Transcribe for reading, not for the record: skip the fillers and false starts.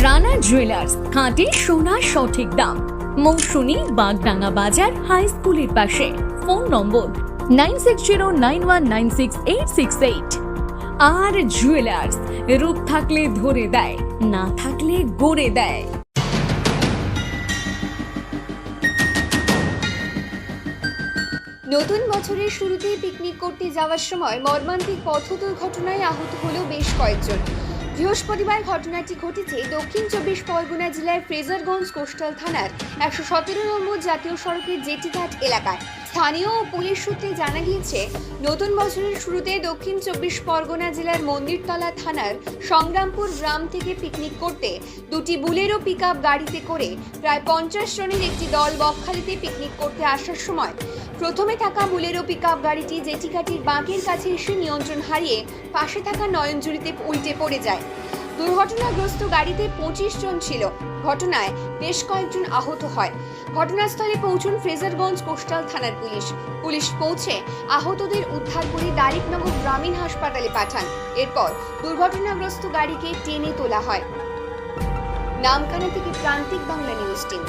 Rana jewellers, খাঁটি সোনার সঠিক দাম। মৌসুমী, বাগডাঙ্গা বাজার, হাই স্কুলের পাশে। ফোন নম্বর 9609196868। আর জুয়েলার্স, রূপ থাকলে ধরে দেয়, না থাকলে গড়ে দেয়। নতুন বছরের শুরুতেই পিকনিক করতে যাওয়ার সময় মর্মান্তিক পথ দুর্ঘটনায় আহত হল বেশ কয়েকজন। বৃহস্পতিবার ঘটনাটি ঘটেছে দক্ষিণ 24 পরগনা জেলার ফ্রেজারগঞ্জ কোস্টাল থানার 117 নম্বর জাতীয় সড়কের জেটিঘাট এলাকায়। স্থানীয় ও পুলিশ সূত্রে জানা গিয়েছে, নতুন বছরের শুরুতে দক্ষিণ 24 পরগনা জেলার মন্দিরতলা থানার সংগ্রামপুর গ্রাম থেকে পিকনিক করতে দুটি বুলেরো পিকআপ গাড়িতে করে প্রায় 50 জনের একটি দল বকখালিতে পিকনিক করতে আসার সময় প্রথমে থাকা বুলেরো পিকআপ গাড়িটি জেটিঘাটের বাঁকের কাছে এসে নিয়ন্ত্রণ হারিয়ে পাশে থাকা নয়নজুড়িতে উল্টে পড়ে যায়। দুর্ঘটনাগ্রস্ত গাড়িতে 25 জন ছিল। ঘটনায় বেশ কয়েকজন আহত হয়। ঘটনাস্থলে পৌঁছন ফ্রেজারগঞ্জ কোস্টাল থানার পুলিশ পৌঁছে আহতদের উদ্ধার করে দারিকনগর গ্রামীণ হাসপাতালে পাঠান। এরপর দুর্ঘটনাগ্রস্ত গাড়িকে টেনে তোলা হয়। নামখানা থেকে প্রান্তিক বাংলা নিউজ টিম।